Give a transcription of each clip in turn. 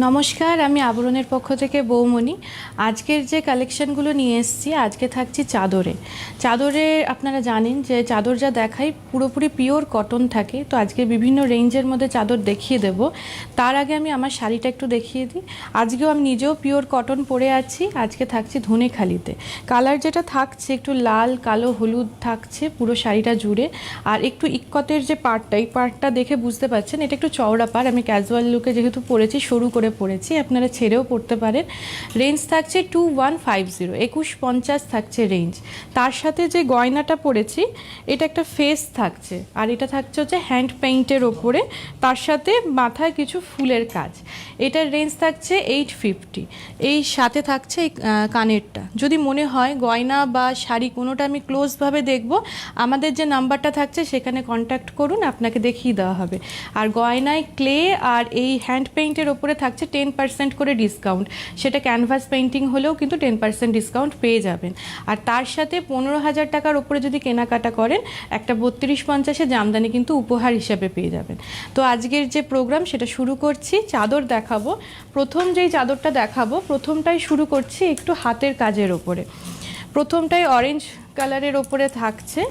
নমস্কার, আমি আবরণের পক্ষ থেকে বৌমণি। আজকের যে কালেকশনগুলো নিয়ে এসেছি, আজকে থাকছি চাদরে। আপনারা জানেন যে চাদর যা দেখাই পুরোপুরি পিওর কটন থাকে। তো আজকে বিভিন্ন রেঞ্জের মধ্যে চাদর দেখিয়ে দেব। তার আগে আমি আমার শাড়িটা একটু দেখিয়ে দিই। আজকেও আমি নিজেও পিওর কটন পরে আছি। আজকে থাকছি ধনেখালিতে। কালার যেটা থাকছে একটু লাল, কালো, হলুদ থাকছে পুরো শাড়িটা জুড়ে। আর একটু ইক্কতের যে পার্টটা, এই পার্টটা দেখে বুঝতে পারছেন এটা একটু চওড়া পাড়। আমি ক্যাজুয়াল লুকে যেহেতু পরেছি, সরু করে পরেছি, আপনারা ছেড়েও পড়তে পারেন। রেঞ্জ থাকছে 2150, 2150 থাকছে রেঞ্জ। তার সাথে যে গয়নাটা পরেছি এটা একটা ফেস থাকছে, আর এটা থাকছে হচ্ছে হ্যান্ড পেইন্টের ওপরে, তার সাথে মাথায় কিছু ফুলের কাজ। এটার রেঞ্জ থাকছে 850। এই সাথে থাকছে এই কানেরটা। যদি মনে হয় গয়না বা শাড়ি কোনোটা আমি ক্লোজভাবে দেখব, আমাদের যে নাম্বারটা থাকছে সেখানে কন্ট্যাক্ট করুন, আপনাকে দেখিয়ে দেওয়া হবে। আর গয়নায় ক্লে আর এই হ্যান্ড পেইন্টের ওপরে থাকছে 10% করে ডিসকাউন্ট। সেটা ক্যানভাস পেইন্টিং হলেও কিন্তু 10% ডিসকাউন্ট পেয়ে যাবেন। আর তার সাথে 15,000 টাকার ওপরে যদি কেনাকাটা করেন, একটা 3250-এ জামদানি কিন্তু উপহার হিসাবে পেয়ে যাবেন। তো আজকের যে প্রোগ্রাম সেটা শুরু করছি। চাদর দেখাবো। প্রথম যেই চাদরটা দেখাবো, প্রথমটাই শুরু করছি একটু হাতের কাজের ওপরে। প্রথমটাই অরেঞ্জ কালারের ওপরে থাকছে।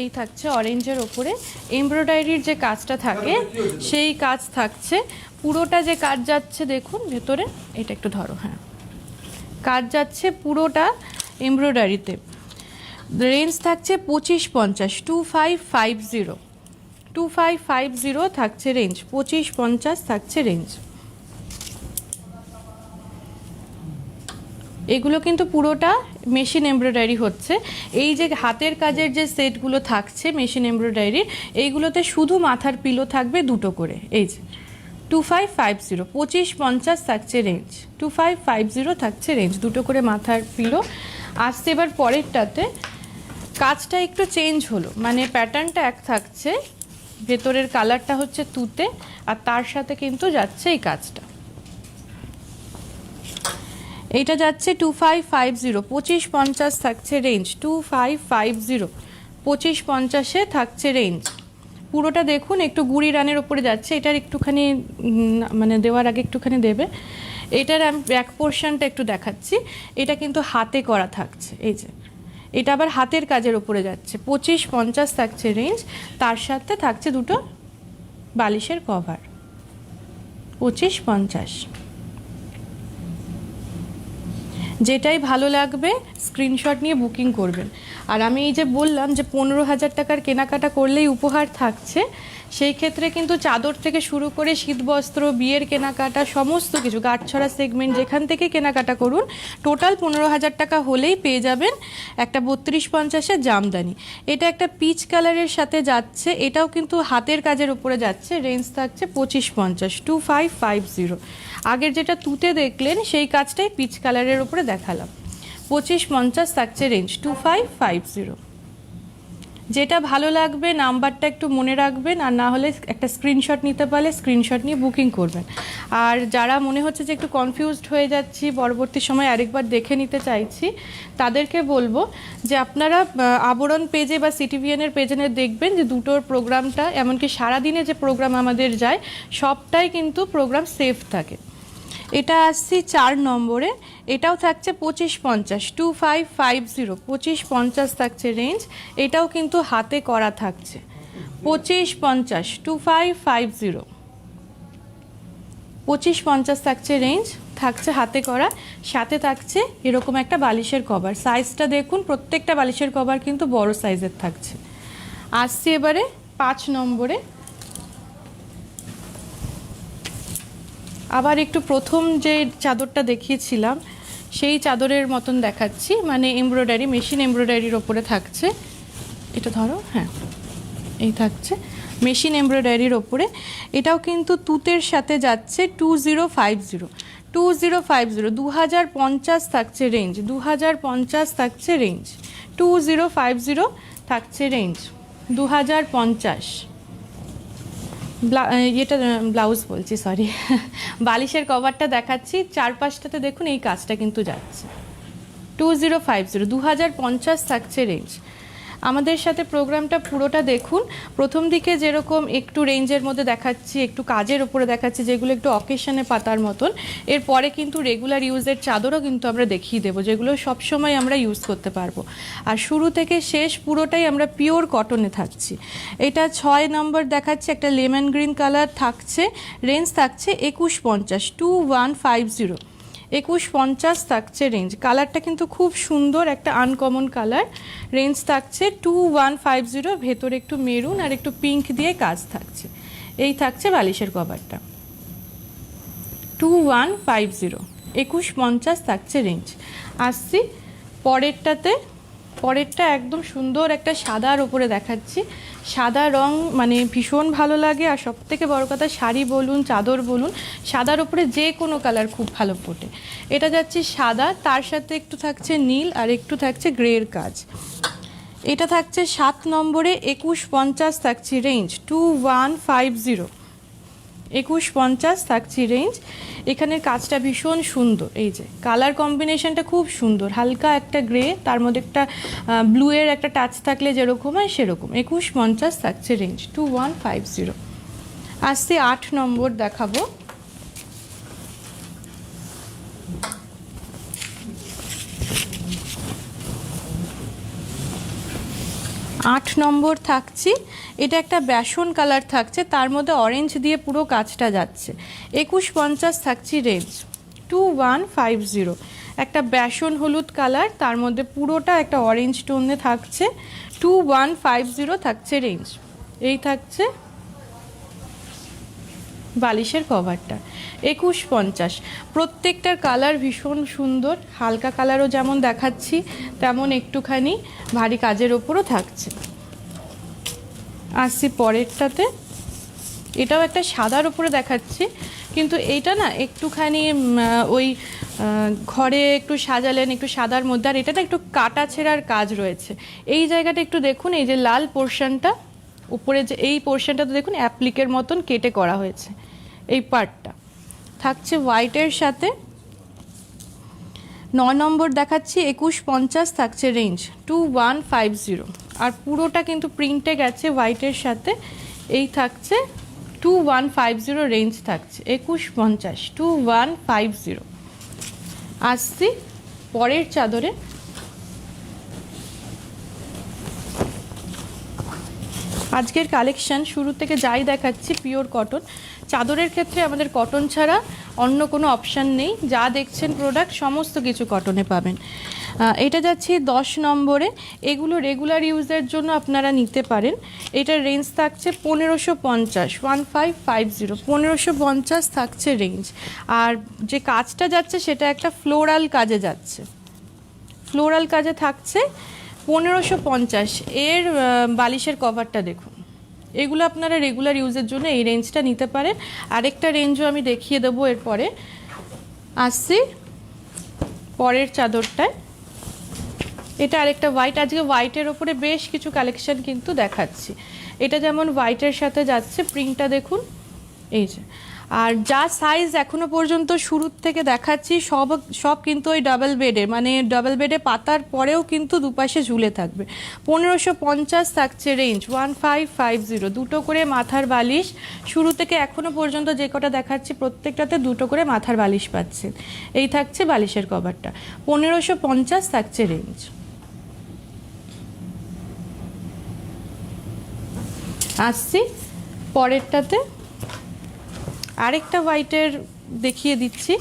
এই থাকছে অরেঞ্জের ওপরে এমব্রয়ডারির যে কাজটা থাকে সেই কাজ থাকছে। পুরোটা যে কাজ যাচ্ছে দেখুন ভেতরে, এটা একটু ধরো, হ্যাঁ, কাজ যাচ্ছে পুরোটা এমব্রয়ডারিতে। রেঞ্জ থাকছে 2550, 2550, 2550 থাকছে রেঞ্জ, 2550 থাকছে রেঞ্জ। এগুলো কিন্তু পুরোটা মেশিন এমব্রয়ডারি হচ্ছে। এই যে হাতের কাজের যে সেটগুলো থাকছে মেশিন এমব্রয়ডারির, এইগুলোতে শুধু মাথার পিলো থাকবে দুটো করে। এই যে 2550, 2550 থাকছে রেঞ্জ, 2550 থাকছে রেঞ্জ, দুটো করে মাথার পিলো আসছে। এবার পরেরটাতে কাজটা একটু চেঞ্জ হলো, মানে প্যাটার্নটা এক থাকছে, ভেতরের কালারটা হচ্ছে তুতে, আর তার সাথে কিন্তু যাচ্ছে এই কাজটা। এইটা যাচ্ছে 2550, 2550 থাকছে রেঞ্জ, 2550, 2550-এ থাকছে রেঞ্জ। পুরোটা দেখুন একটু গুড়ি রানের ওপরে যাচ্ছে। এটার একটুখানি মানে দেওয়ার আগে একটুখানি দেবে। এটার আমি ব্যাক পোর্শনটা একটু দেখাচ্ছি। এটা কিন্তু হাতে করা থাকছে। এই যে এটা আবার হাতের কাজের ওপরে যাচ্ছে, 2550 থাকছে রেঞ্জ। তার সাথে থাকছে দুটো বালিশের কভার, 2550। যেটাই ভালো লাগবে স্ক্রিনশট নিয়ে বুকিং করবেন। আর আমি এই যে বললাম যে 15,000 টাকার কেনাকাটা করলেই উপহার থাকছে, সেই ক্ষেত্রে কিন্তু চাদর থেকে শুরু করে শীতবস্ত্র, বিয়ের কেনাকাটা, সমস্ত কিছু গাঁটছড়া সেগমেন্ট যেখান থেকে কেনাকাটা করুন, টোটাল 15,000 টাকা হলেই পেয়ে যাবেন একটা 3250-এর জামদানি। এটা একটা পিচ কালারের সাথে যাচ্ছে, এটাও কিন্তু হাতের কাজের উপরে যাচ্ছে। রেঞ্জ থাকছে 2550, 2550। আগের যেটা তুতে দেখলেন সেই কাজটাই পিচ কালারের উপরে দেখালাম, 2550 থাকছে রেঞ্জ, 2550। যেটা ভালো লাগবে নাম্বারটা একটু মনে রাখবেন, আর না হলে একটা স্ক্রিনশট নিতে পারলে স্ক্রিনশট নিয়ে বুকিং করবেন। আর যারা মনে হচ্ছে যে একটু কনফিউজড হয়ে যাচ্ছি, পরবর্তী সময় আরেকবার দেখে নিতে চাইছি, তাদেরকে বলবো যে আপনারা আবরণ পেজে বা সিটিভিএনের পেজে দেখবেন যে দুটোর প্রোগ্রামটা, এমনকি সারাদিনে যে প্রোগ্রাম আমাদের যায় সবটাই কিন্তু প্রোগ্রাম সেভ থাকে। এটা আসছি 4 নম্বরে। এটাও থাকছে 2550, 2550, 2550 থাকছে রেঞ্জ। এটাও কিন্তু হাতে করা থাকছে, 2550, 2550, 2550 থাকছে রেঞ্জ, থাকছে হাতে করা। সাথে থাকছে এরকম একটা বালিশের কভার। সাইজটা দেখুন, প্রত্যেকটা বালিশের কভার কিন্তু বড় সাইজের থাকছে। আসছি এবারে 5 নম্বরে। আবার একটু প্রথম যে চাদরটা দেখিয়েছিলাম সেই চাদরের মতন দেখাচ্ছি, মানে এমব্রয়ডারি, মেশিন এমব্রয়ডারির ওপরে থাকছে। এটা ধরো, হ্যাঁ, এই থাকছে মেশিন এমব্রয়ডারির ওপরে। এটাও কিন্তু তুতের সাথে যাচ্ছে, 2050, 2050, 2050 থাকছে রেঞ্জ, 2050 থাকছে রেঞ্জ, 2050 থাকছে রেঞ্জ, 2050। এটা ব্লাউজ বলছি, সরি, বালিশের কভারটা দেখাচ্ছি। 4-5টাতে দেখুন এই কাজটা কিন্তু যাচ্ছে, 2050, 2050 থাকছে রেঞ্জ। আমাদের সাথে প্রোগ্রামটা পুরোটা দেখুন। প্রথম দিকে যেরকম একটু রেঞ্জের মধ্যে দেখাচ্ছি, একটু কাজের উপরে দেখাচ্ছি, যেগুলো একটু অকেশনে পাতার মতন, এরপরে কিন্তু রেগুলার ইউজের চাদরও কিন্তু আমরা দেখিয়ে দেবো, যেগুলো সবসময় আমরা ইউজ করতে পারবো। আর শুরু থেকে শেষ পুরোটাই আমরা পিওর কটনে থাকছি। এটা 6 নম্বর দেখাচ্ছে, একটা লেমন গ্রিন কালার থাকছে, রেঞ্জ থাকছে 2150, 2150, 2150 থাকছে রেঞ্জ। কালারটা কিন্তু খুব সুন্দর, একটা আনকমন কালার। রেঞ্জ থাকছে 2150, ভেতরে একটু মেরুন আর একটু পিঙ্ক দিয়ে কাজ থাকছে। এই থাকছে বালিশের কভারটা 2150, 2150 থাকছে রেঞ্জ। আসছি পরেরটাতে। পরেরটা একদম সুন্দর একটা সাদার ওপরে দেখাচ্ছি। সাদা রং মানে ভীষণ ভালো লাগে, আর সবথেকে বড় কথা শাড়ি বলুন চাদর বলুন, সাদার ওপরে যে কোনো কালার খুব ভালো ফোটে। এটা যাচ্ছে সাদা, তার সাথে একটু থাকছে নীল আর একটু থাকছে গ্রের কাজ। এটা থাকছে 7 নম্বরে, 2150 থাকছে রেঞ্জ, 2150, 2150 থাকছে রেঞ্জ। এখানের কাজটা ভীষণ সুন্দর, এই যে কালার কম্বিনেশনটা খুব সুন্দর, হালকা একটা গ্রে, তার মধ্যে একটা ব্লু এর একটা টাচ থাকলে যেরকম হয় সেরকম। 2150 থাকছে রেঞ্জ, 2150। আসছে 8 নম্বর দেখাবো। 8 নম্বর থাকছি, এটা একটা বেসন কালার থাকছে, তার মধ্যে অরেঞ্জ দিয়ে পুরো কাজটা যাচ্ছে। 2150 থাকছে রেঞ্জ, 2150। একটা বেসন হলুদ কালার, তার মধ্যে পুরোটা একটা অরেঞ্জ টোনে থাকছে, 2150 থাকছে রেঞ্জ। এই থাকছে বালিশের কভারটা 2150। প্রত্যেকটার কালার ভীষণ সুন্দর, হালকা কালারও যেমন দেখাচ্ছি তেমন একটুখানি ভারী কাজের ওপরও থাকছে। আসছি পরেরটাতে। এটাও একটা সাদার উপরে দেখাচ্ছি, কিন্তু এইটা না একটুখানি ওই ঘরে একটু সাজালেন একটু সাদার মধ্যে, আর এটা না একটু কাটা ছেঁড়ার কাজ রয়েছে। এই জায়গাটা একটু দেখুন, এই যে লাল পোর্শনটা উপরে, যে এই পোর্শনটাতে দেখুন অ্যাপ্লিকের মতন কেটে করা হয়েছে। এই পার্টটা থাকছে হোয়াইটের সাথে। 9 নম্বর দেখাচ্ছি, 2150 থাকছে রেঞ্জ, 2150। আর পুরোটা কিন্তু প্রিন্টে গেছে হোয়াইটের সাথে। এই থাকছে 2150 রেঞ্জ থাকছে, 2150, 2150। আসছি পরের চাদরে। আজকের কালেকশন শুরু থেকে যাই দেখাচ্ছি পিওর কটন। চাদরের ক্ষেত্রে আমাদের কটন ছাড়া অন্য কোনো অপশান নেই, যা দেখছেন প্রোডাক্ট সমস্ত কিছু কটনে পাবেন। এটা যাচ্ছে 10 নম্বরে, এগুলো রেগুলার ইউজের জন্য আপনারা নিতে পারেন। এটার রেঞ্জ থাকছে 1550, 1550, 1550 থাকছে রেঞ্জ। আর যে কাজটা যাচ্ছে সেটা একটা ফ্লোরাল কাজে যাচ্ছে, ফ্লোরাল কাজে থাকছে 1550। এর বালিশের কভারটা দেখুন। এগুলো আপনারা রেগুলার ইউজের জন্য এই রেঞ্জটা নিতে পারেন। আরেকটা রেঞ্জও আমি দেখিয়ে দেবো এরপরে। আসছি পরের চাদরটায়। এটা আরেকটা হোয়াইট, আজকে হোয়াইটের ওপরে বেশ কিছু কালেকশন কিন্তু দেখাচ্ছি। এটা যেমন হোয়াইটের সাথে যাচ্ছে, প্রিন্টটা দেখুন এই যে। আর যা সাইজ এখনো পর্যন্ত শুরুর থেকে দেখাচ্ছি সব কিন্তু ওই ডাবল বেডে, মানে ডাবল বেডে পাতার পরেও কিন্তু দুপাশে ঝুলে থাকবে। 1550 থাকছে রেঞ্জ, 1550। দুটো করে মাথার বালিশ, শুরু থেকে এখনো পর্যন্ত যে কটা দেখাচ্ছি প্রত্যেকটাতে দুটো করে মাথার বালিশ পাচ্ছেন। এই থাকছে বালিশের কভারটা, 1550 থাকছে রেঞ্জ। আসছি পরেরটাতে। আরেকটা হোয়াইটের দেখিয়ে দিচ্ছি।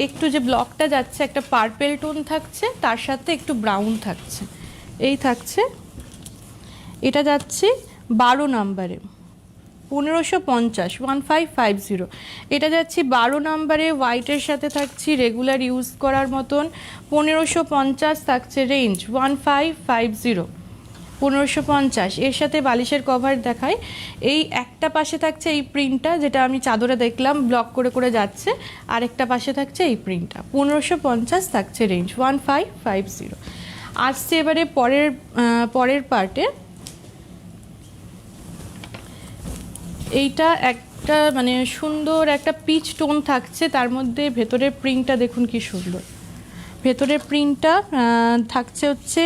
একটু যে ব্লকটা যাচ্ছে একটা পার্পেল টোন থাকছে, তার সাথে একটু ব্রাউন থাকছে। এই থাকছে, এটা যাচ্ছে 12 নম্বরে, 1550, 1550। এটা যাচ্ছে 12 নম্বরে, হোয়াইটের সাথে থাকছি রেগুলার ইউজ করার মতন, 1550 থাকছে রেঞ্জ, 1550, 1550। এর সাথে বালিশের কভার দেখায়। এই একটা পাশে থাকছে এই প্রিন্টটা, যেটা আমি চাদরে দেখলাম ব্লক করে করে যাচ্ছে, আর একটা পাশে থাকছে এই প্রিন্টটা, 1550 থাকছে রেঞ্জ, 1550। আসছে এবারে পরের পার্টে। এইটা একটা মানে সুন্দর একটা পিচ টোন থাকছে, তার মধ্যে ভেতরের প্রিন্টটা দেখুন কি সুন্দর, ভেতরের প্রিন্টটা থাকছে হচ্ছে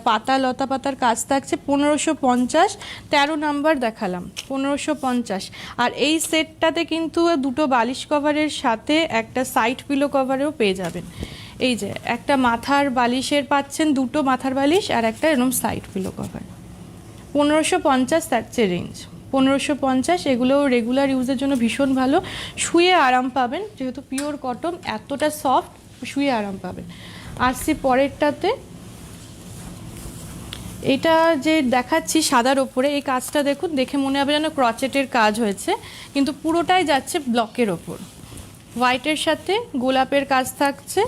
পাতা লতা পাতার কাজ থাকছে 1550, 13 নাম্বার দেখালাম 1550। আর এই সেটটাতে কিন্তু দুটো বালিশ কভারের সাথে একটা সাইড পিলো কভারেও পেয়ে যাবেন। এই যে একটা মাথার বালিশের পাচ্ছেন, দুটো মাথার বালিশ আর একটা এরকম সাইড পিলো কভার। 1550 থাকছে রেঞ্জ, 1550। এগুলো রেগুলার ইউজের জন্য ভীষণ ভালো, শুয়ে আরাম পাবেন, যেহেতু পিওর কটন এতটা সফট, শুয়ে আরাম পাবেন। আসছি পরেরটাতে, এটা যে দেখাচ্ছি সাদার ওপরে, এই কাজটা দেখুন, দেখে মনে হবে যেন ক্রচেটের কাজ হয়েছে, কিন্তু পুরোটাই যাচ্ছে ব্লকের ওপর। হোয়াইটের সাথে গোলাপের কাজ থাকছে,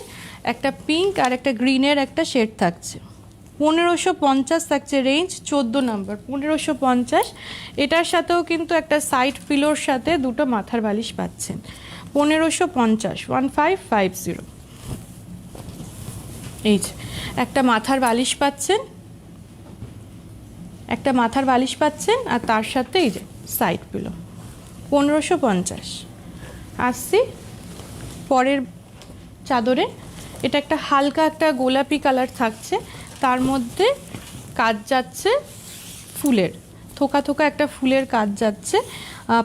একটা পিঙ্ক আর একটা গ্রিনের একটা শেড থাকছে। 1550 থাকছে রেঞ্জ, 14 নাম্বার 1550। এটার সাথেও কিন্তু একটা সাইড পিলোর সাথে দুটো মাথার বালিশ পাচ্ছেন। 1550, 1550। এই যে একটা মাথার বালিশ পাচ্ছেন, একটা মাথার বালিশ পাচ্ছেন আর তার সাথে এই যে সাইড পিলো। 1550। আসছি পরের চাদরে, এটা একটা হালকা একটা গোলাপি কালার থাকছে, তার মধ্যে কাজ যাচ্ছে ফুলের, থোকা থোকা একটা ফুলের কাজ যাচ্ছে।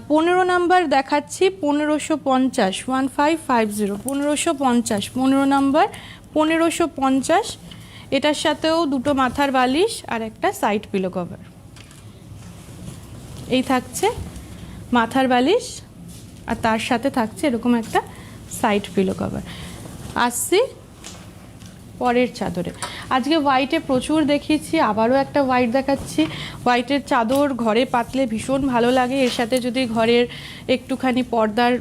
15 নাম্বার দেখাচ্ছি 1550, 1550, 1550, 15 নাম্বার 1550। এটার সাথেও দুটো মাথার বালিশ আর একটা সাইড পিলো কভার। এই থাকছে মাথার বালিশ আর তার সাথে থাকছে এরকম একটা সাইড পিলো কভার। আসছি পরের চাদরে, আজকে হোয়াইটে প্রচুর দেখিয়েছি, আবারও একটা হোয়াইট দেখাচ্ছি। হোয়াইটের চাদর ঘরে পাতলে ভীষণ ভালো লাগে, এর সাথে যদি ঘরের একটুখানি পর্দার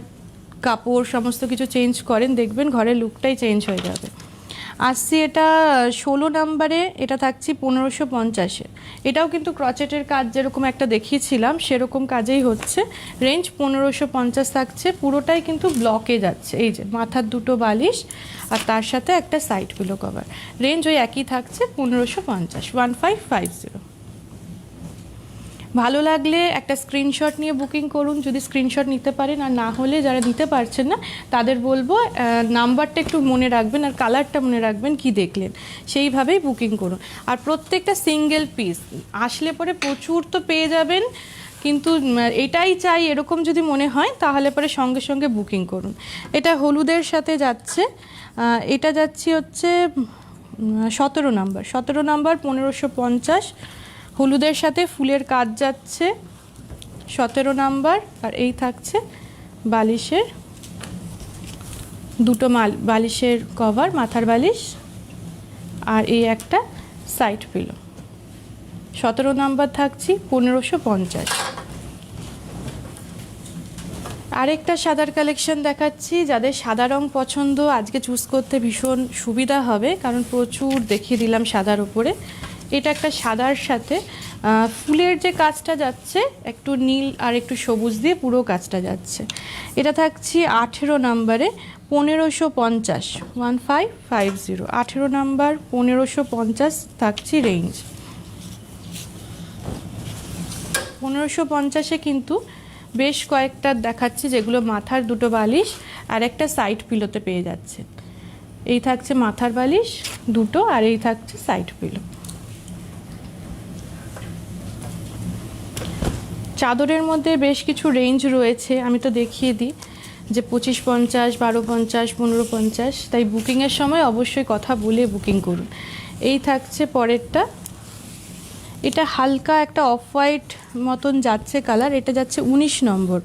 কাপড় সমস্ত কিছু চেঞ্জ করেন, দেখবেন ঘরের লুকটাই চেঞ্জ হয়ে যাবে। আসছি এটা 16 নাম্বারে, এটা থাকছি 1550-এ। এটাও কিন্তু ক্রচেটের কাজ যেরকম একটা দেখিয়েছিলাম সেরকম কাজেই হচ্ছে। রেঞ্জ 1550 থাকছে, পুরোটাই কিন্তু ব্লকে যাচ্ছে। এই যে মাথার দুটো বালিশ আর তার সাথে একটা সাইড পিলো কভার। রেঞ্জ ওই একই থাকছে 1550, 1550। ভালো লাগলে একটা স্ক্রিনশট নিয়ে বুকিং করুন যদি স্ক্রিনশট নিতে পারেন, আর না হলে যারা নিতে পারছেন না তাদের বলবো নাম্বারটা একটু মনে রাখবেন আর কালারটা মনে রাখবেন কি দেখলেন, সেইভাবেই বুকিং করুন। আর প্রত্যেকটা সিঙ্গেল পিস আসলে পরে প্রচুর তো পেয়ে যাবেন, কিন্তু এটাই চাই এরকম যদি মনে হয় তাহলে পরে সঙ্গে সঙ্গে বুকিং করুন। এটা হলুদের সাথে যাচ্ছে, এটা যাচ্ছে হচ্ছে 17 নাম্বার, 17 নাম্বার 1550। হলুদের সাথে ফুলের কাজ যাচ্ছে 17 নাম্বার। আর এই থাকছে বালিশের দুটো বালিশের কভার, মাথার বালিশ আর এই একটা সাইড পিলো। 17 নাম্বার থাকছি 1550। আরেকটা সাদার কালেকশন দেখাচ্ছি, যাদের সাদা রং পছন্দ আজকে চুজ করতে ভীষণ সুবিধা হবে, কারণ প্রচুর দেখিয়ে দিলাম সাদার উপরে। এটা একটা সাদার সাথে ফুলের যে কাজটা যাচ্ছে একটু নীল আর একটু সবুজ দিয়ে পুরো কাজটা যাচ্ছে। এটা থাকছি 18 নাম্বারে 1550, 1550, 18 নাম্বার 1550 থাকছি রেঞ্জ। 1550-এ কিন্তু বেশ কয়েকটা দেখাচ্ছি যেগুলো মাথার দুটো বালিশ আর একটা সাইড পিলোতে পেয়ে যাচ্ছে। এই থাকছে মাথার বালিশ দুটো আর এই থাকছে সাইড পিলো। চাদরের মধ্যে বেশ কিছু রেঞ্জ রয়েছে, আমি তো দেখিয়ে দিই যে 2550, 1250, 1550, তাই বুকিংয়ের সময় অবশ্যই কথা বলে বুকিং করুন। এই থাকছে পরেরটা, এটা হালকা একটা অফ হোয়াইট মতন যাচ্ছে কালার, এটা যাচ্ছে 19 নম্বর,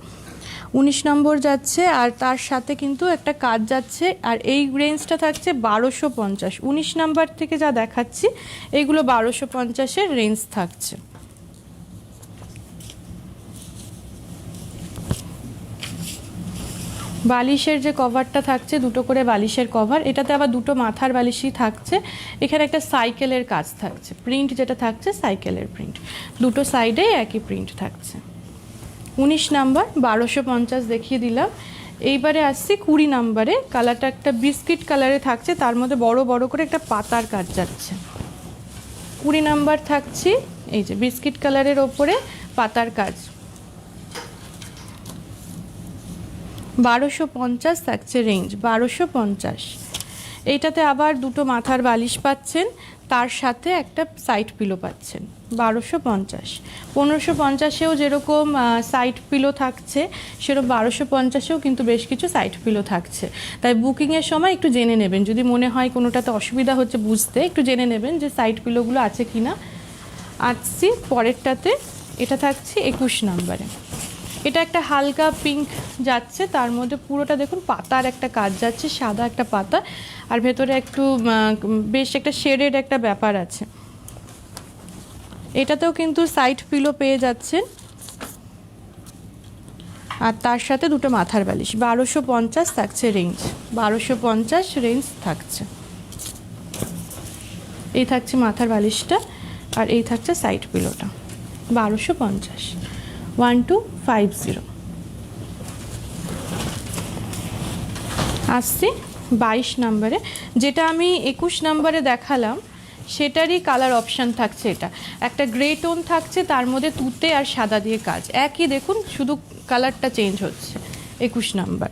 19 নম্বর যাচ্ছে আর তার সাথে কিন্তু একটা কাজ যাচ্ছে। আর এই রেঞ্জটা থাকছে 1250, 19 নাম্বার থেকে যা দেখাচ্ছি এইগুলো 1250-এর রেঞ্জ থাকছে। বালিশের যে কভারটা থাকছে দুটো করে বালিশের কভার, এটাতে আবার দুটো মাথার বালিশই থাকছে। এখানে একটা সাইকেলের কাজ থাকছে, প্রিন্ট যেটা থাকছে সাইকেলের প্রিন্ট, দুটো সাইডে একই প্রিন্ট থাকছে। 19 নাম্বার 1250 দেখিয়ে দিলাম। এইবারে আসছি 20 নাম্বারে, কালারটা একটা বিস্কিট কালারে থাকছে, তার মধ্যে বড় বড় করে একটা পাতার কাজ যাচ্ছে। 20 নাম্বার থাকছি এই যে বিস্কিট কালারের ওপরে পাতার কাজ। 1250 থাকছে রেঞ্জ, 1250। এইটাতে আবার দুটো মাথার বালিশ পাচ্ছেন, তার সাথে একটা সাইড পিলো পাচ্ছেন 1250। 1550-এও যেরকম সাইড পিলো থাকছে, সেরকম 1250-এও কিন্তু বেশ কিছু সাইড পিলো থাকছে। তাই বুকিংয়ের সময় একটু জেনে নেবেন, যদি মনে হয় কোনোটাতে অসুবিধা হচ্ছে বুঝতে, একটু জেনে নেবেন যে সাইড পিলোগুলো আছে কি না। আসছি পরেরটাতে, এটা থাকছে 21 নম্বরে। এটা একটা হালকা পিঙ্ক যাচ্ছে, তার মধ্যে পুরোটা দেখুন পাতার একটা কাজ যাচ্ছে, সাদা একটা পাতা, আর ভেতরে একটু বেশ একটা শেডের একটা ব্যাপার আছে। এটাতেও কিন্তু সাইড পিলো পেয়ে যাচ্ছেন, আর তার সাথে দুটো মাথার বালিশ। 1250 থাকছে রেঞ্জ, 1250 রেঞ্জ থাকছে। এই থাকছে মাথার বালিশটা, আর এই থাকছে সাইড পিলোটা 1250। 1250। আসছি 22 নম্বরে, যেটা আমি 21 নম্বরে দেখালাম সেটারই কালার অপশান থাকছে। এটা একটা গ্রে টোন থাকছে, তার মধ্যে তুতে আর সাদা দিয়ে কাজ, একই দেখুন, শুধু কালারটা চেঞ্জ হচ্ছে। 21 নম্বর,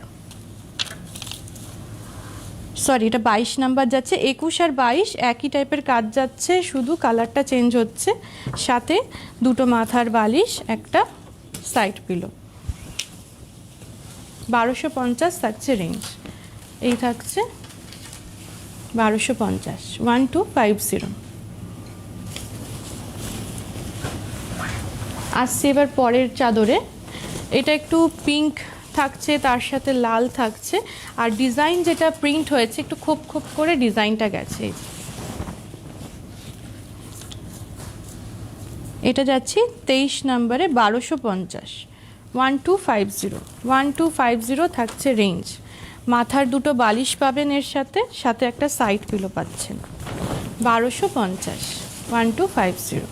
সরি এটা 22 নাম্বার যাচ্ছে। 21 আর 22 একই টাইপের কাজ যাচ্ছে, শুধু কালারটা চেঞ্জ হচ্ছে। সাথে দুটো মাথার বালিশ, একটা সাইড পিলো। 1250 থাকছে রেঞ্জ। এই থাকছে 1250। 1250। আসছে এবার পরের চাদরে। এটা একটু পিঙ্ক থাকছে, তার সাথে লাল থাকছে, আর ডিজাইন যেটা প্রিন্ট হয়েছে একটু খোপ খোপ করে ডিজাইনটা গেছে। এটা যাচ্ছি 23 নম্বরে, 1250। 1250। 1250 থাকছে রেঞ্জ। মাথার দুটো বালিশ পাবেন এর সাথে, সাথে একটা সাইড পিলো পাচ্ছেন। 1250। 1250।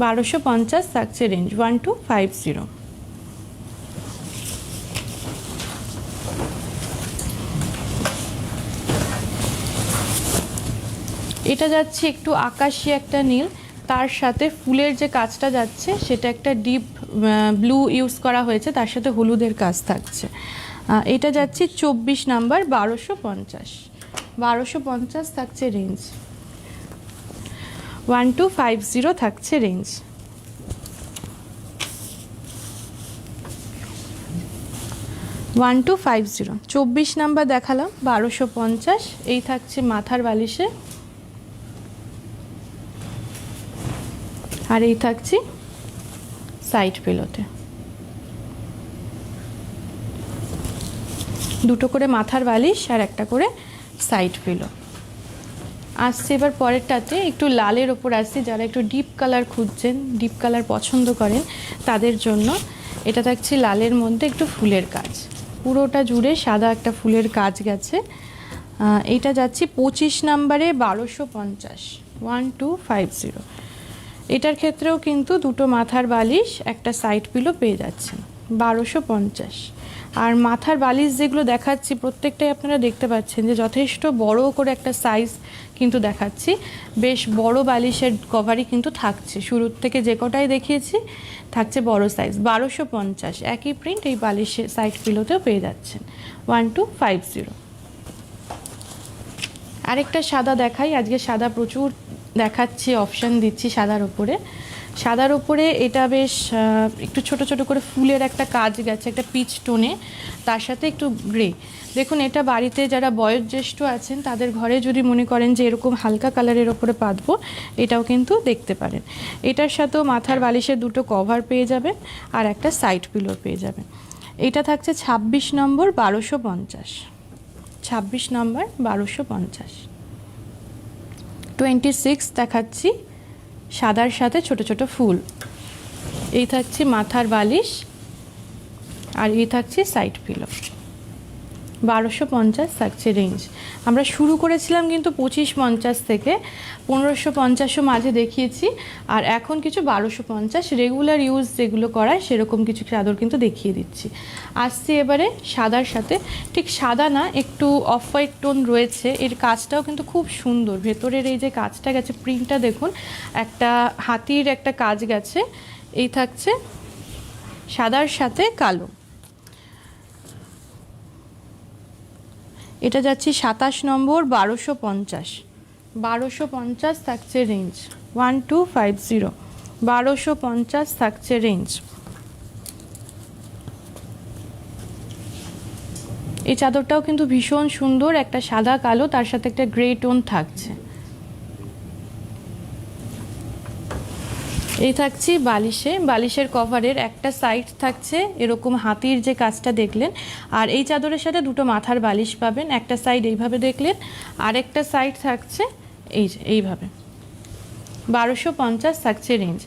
1250 থাকছে রেঞ্জ। 1250। এটা যাচ্ছে একটু আকাশি একটা নীল, তার সাথে ফুলের যে কাজটা যাচ্ছে সেটা একটা ডিপ ব্লু ইউজ করা হয়েছে, তার সাথে হলুদের কাজ থাকছে। এটা যাচ্ছে 24 নাম্বার, 1250। 1250 থাকছে রেঞ্জ। 1250 থাকছে রেঞ্জ। ওয়ান টু 24 নাম্বার দেখালাম, 1250। এই থাকছে মাথার বালিশে, আর এই থাকছে সাইড পিলোতে। দুটো করে মাথার বালিশ আর একটা করে সাইড পিলো। আসছে এবার পরেরটাতে, একটু লালের ওপর আসছে, যারা একটু ডিপ কালার খুঁজছেন, ডিপ কালার পছন্দ করেন তাদের জন্য। এটা থাকছে লালের মধ্যে একটু ফুলের কাজ, পুরোটা জুড়ে সাদা একটা ফুলের কাজ গেছে। এটা যাচ্ছে 25 নাম্বারে, 1250। 1250। এটার ক্ষেত্রেও কিন্তু দুটো মাথার বালিশ, একটা সাইড পিলো পেয়ে যাচ্ছেন। 1250। আর মাথার বালিশ যেগুলো দেখাচ্ছি প্রত্যেকটাই আপনারা দেখতে পাচ্ছেন যে যথেষ্ট বড় করে একটা সাইজ কিন্তু দেখাচ্ছি। বেশ বড় বালিশের কভারই কিন্তু থাকছে, শুরুর থেকে যে কটাই দেখিয়েছি থাকছে বড় সাইজ। 1250 একই প্রিন্ট এই বালিশের সাইড পিলোতেও পেয়ে যাচ্ছেন। 1250। আরেকটা সাদা দেখাই, আজকে সাদা প্রচুর দেখাচ্ছি, অপশান দিচ্ছি সাদার ওপরে। সাদার ওপরে এটা বেশ একটু ছোট ছোট করে ফুলের একটা কাজ গেছে, একটা পিচ টোনে, তার সাথে একটু গ্রে। দেখুন এটা বাড়িতে যারা বয়োজ্যেষ্ঠ আছেন তাদের ঘরে যদি মনে করেন যে এরকম হালকা কালারের ওপরে পাতবো, এটাও কিন্তু দেখতে পারেন। এটার সাথেও মাথার বালিশের দুটো কভার পেয়ে যাবেন, আর একটা সাইড পিলো পেয়ে যাবেন। এটা থাকছে 26 নম্বর, 1250। 26 নম্বর, 1250। 26 দেখাচ্ছি, সাদার সাথে ছোট ছোট ফুল। এই থাকছে মাথার বালিশ, আর এই থাকছে সাইড পিলো। 1250 থাকছে রেঞ্জ। আমরা শুরু করেছিলাম কিন্তু 2550 থেকে, 1550ও মাঝে দেখিয়েছি, আর এখন কিছু 1250 রেগুলার ইউজ যেগুলো করায় সেরকম কিছু চাদর কিন্তু দেখিয়ে দিচ্ছি। আসছে এবারে সাদার সাথে, ঠিক সাদা না, একটু অফ হোয়াইট টোন রয়েছে, এর কাজটাও কিন্তু খুব সুন্দর। ভেতরের এই যে কাজটা গেছে, প্রিন্টটা দেখুন, একটা হাতির একটা কাজ গেছে। এই থাকছে সাদার সাথে কালো। এটা যাচ্ছি 27 নম্বর, 1250। 1250 থাকছে রেঞ্জ, 1250, 1250 থাকছে রেঞ্জ। এই চাদরটাও কিন্তু ভীষণ সুন্দর, একটা সাদা কালো, তার সাথে একটা গ্রে টোন থাকছে। এই থাকছি বালিশে, বালিশের কভারের একটা সাইড থাকছে এরকম হাতির যে কাজটা দেখলেন, আর এই চাদরের সাথে দুটো মাথার বালিশ পাবেন। একটা সাইড এইভাবে দেখলেন, আর একটা সাইড থাকছে এইভাবে। 1250 থাকছে রেঞ্জ।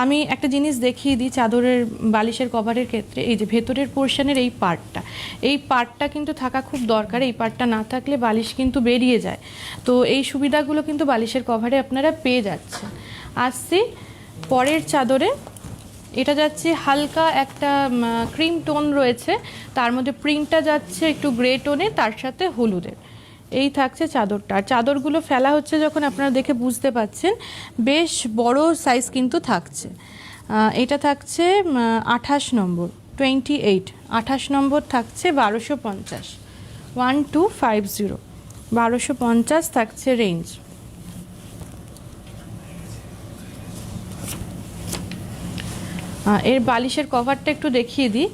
আমি একটা জিনিস দেখিয়ে দিই চাদরের বালিশের কভারের ক্ষেত্রে, এই যে ভেতরের পোর্শনের এই পার্টটা কিন্তু থাকা খুব দরকার। এই পার্টটা না থাকলে বালিশ কিন্তু বেরিয়ে যায়। তো এই সুবিধাগুলো কিন্তু বালিশের কভারে আপনারা পেয়ে যাচ্ছেন। আসছি পরের চাদরে, এটা যাচ্ছে হালকা একটা ক্রিম টোন রয়েছে, তার মধ্যে প্রিন্টটা যাচ্ছে একটু গ্রে টোনে, তার সাথে হলুদের। এই থাকছে চাদরটা। আর চাদরগুলো ফেলা হচ্ছে যখন আপনারা দেখে বুঝতে পাচ্ছেন, বেশ বড় সাইজ কিন্তু থাকছে। এটা থাকছে 28 নম্বর, 28, 28 নম্বর থাকছে 1250, 1250, 1250 থাকছে রেঞ্জ। এর বালিশের কভারটা একটু দেখিয়ে দিই।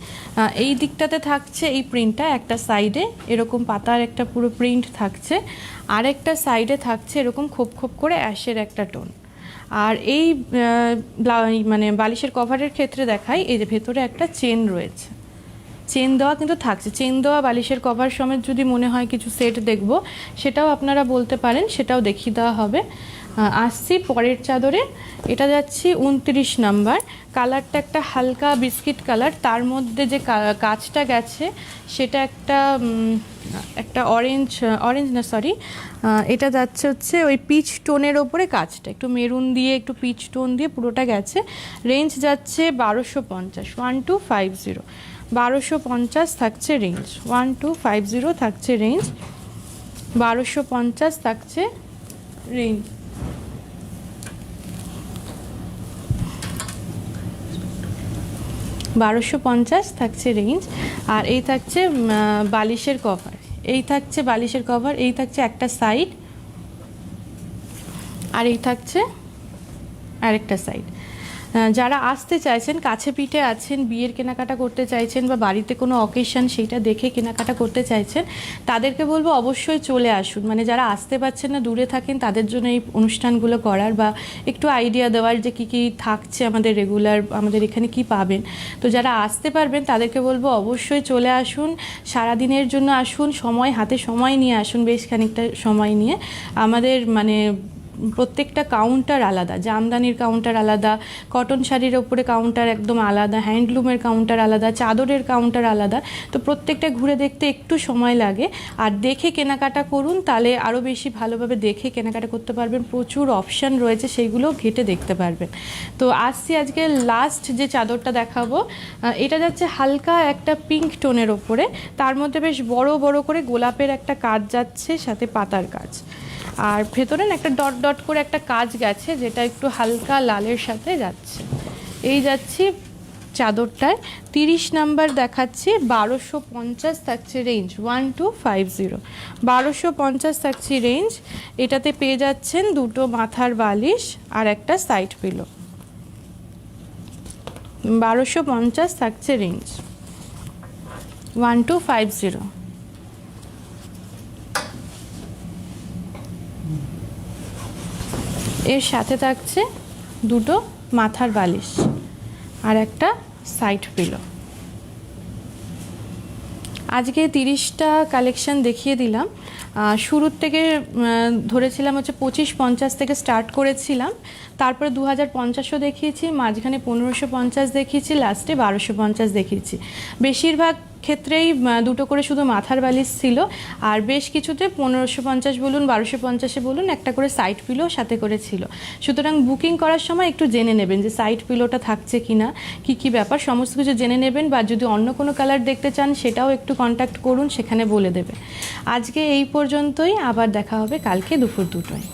এই দিকটাতে থাকছে এই প্রিন্টটা, একটা সাইডে এরকম পাতার একটা পুরো প্রিন্ট থাকছে, আর একটা সাইডে থাকছে এরকম খোপ খোপ করে অ্যাশের একটা টোন। আর এই মানে বালিশের কভারের ক্ষেত্রে দেখাই, এই যে ভেতরে একটা চেন রয়েছে, চেন দেওয়া কিন্তু থাকছে। চেন দেওয়া বালিশের কভার সমেত যদি মনে হয় কিছু সেট দেখব, সেটাও আপনারা বলতে পারেন, সেটাও দেখিয়ে দেওয়া হবে। আসছি পরের চাদরে, এটা যাচ্ছি 29 নাম্বার। কালারটা একটা হালকা বিস্কিট কালার, তার মধ্যে যে কাজটা গেছে সেটা একটা অরেঞ্জ না সরি, এটা যাচ্ছে হচ্ছে ওই পিচ টোনের ওপরে কাজটা একটু মেরুন দিয়ে একটু পিচ টোন দিয়ে পুরোটা গেছে। রেঞ্জ যাচ্ছে 1250, 1250, 1250 থাকছে রেঞ্জ, 1250 থাকছে রেঞ্জ, 1250 থাকছে রেঞ্জ। বারোশো 1250 থাকছে রেঞ্জ। আর এই থাকছে বালিশের কভার, এই থাকছে বালিশের কভার, এই থাকছে একটা সাইড, আর এই থাকছে আরেকটা সাইড। যারা আসতে চাইছেন, কাছে পিঠে আছেন, বিয়ের কেনাকাটা করতে চাইছেন, বা বাড়িতে কোনো অকেশন সেইটা দেখে কেনাকাটা করতে চাইছেন, তাদেরকে বলবো অবশ্যই চলে আসুন। মানে যারা আসতে পারছেন না, দূরে থাকেন, তাদের জন্য এই অনুষ্ঠানগুলো করার বা একটু আইডিয়া দেওয়ার যে কী কী থাকছে আমাদের রেগুলার, আমাদের এখানে কি পাবেন। তো যারা আসতে পারবেন তাদেরকে বলবো অবশ্যই চলে আসুন, সারাদিনের জন্য আসুন, হাতে সময় নিয়ে আসুন, বেশ খানিকটা সময় নিয়ে। আমাদের মানে প্রত্যেকটা কাউন্টার আলাদা, জামদানির কাউন্টার আলাদা, কটন শাড়ির ওপরে কাউন্টার একদম আলাদা, হ্যান্ডলুমের কাউন্টার আলাদা, চাদরের কাউন্টার আলাদা। তো প্রত্যেকটা ঘুরে দেখতে একটু সময় লাগে, আর দেখে কেনাকাটা করুন, তাহলে আরও বেশি ভালোভাবে দেখে কেনাকাটা করতে পারবেন। প্রচুর অপশান রয়েছে, সেইগুলো ঘেটে দেখতে পারবেন। তো আসছি আজকে লাস্ট যে চাদরটা দেখাবো, এটা যাচ্ছে হালকা একটা পিঙ্ক টোনের ওপরে, তার মধ্যে বেশ বড় বড় করে গোলাপের একটা কাজ যাচ্ছে, সাথে পাতার কাজ, আর ভেতরে একটা ডট ডট করে একটা কাজ গেছে, যেটা একটু হালকা লালের সাথে যাচ্ছে। এই যাচ্ছি চাদরটায় 30 নাম্বার দেখাচ্ছি, 1250 থাকছে রেঞ্জ, 1250, 1250 থাকছে রেঞ্জ। এটাতে পেয়ে যাচ্ছেন দুটো মাথার বালিশ আর একটা সাইড পিলো, 1250 থাকছে রেঞ্জ, 1250। এর সাথে থাকছে দুটো মাথার বালিশ আর একটা সাইড পিলো। আজকে 30টা কালেকশন দেখিয়ে দিলাম। শুরুর থেকে ধরেছিলাম হচ্ছে 2550 থেকে স্টার্ট করেছিলাম, তারপরে 2050ও দেখিয়েছি, মাঝখানে 1550 দেখিয়েছি, লাস্টে 1250 দেখিয়েছি। বেশিরভাগ ক্ষেত্রেই দুটো করে শুধু মাথার বালিশ ছিল, আর বেশ কিছুতে 1550 বলুন 1250 বলুন একটা করে সাইড পিলো সাথে করে ছিল। সুতরাং বুকিং করার সময় একটু জেনে নেবেন যে সাইড পিলোটা থাকছে কিনা, কি কি ব্যাপার, সমস্ত কিছু জেনে নেবেন। বা যদি অন্য কোনো কালার দেখতে চান সেটাও একটু কন্ট্যাক্ট করুন, সেখানে বলে দেবে। আজকে এই পর্যন্তই, আবার দেখা হবে কালকে দুপুর 2টায়।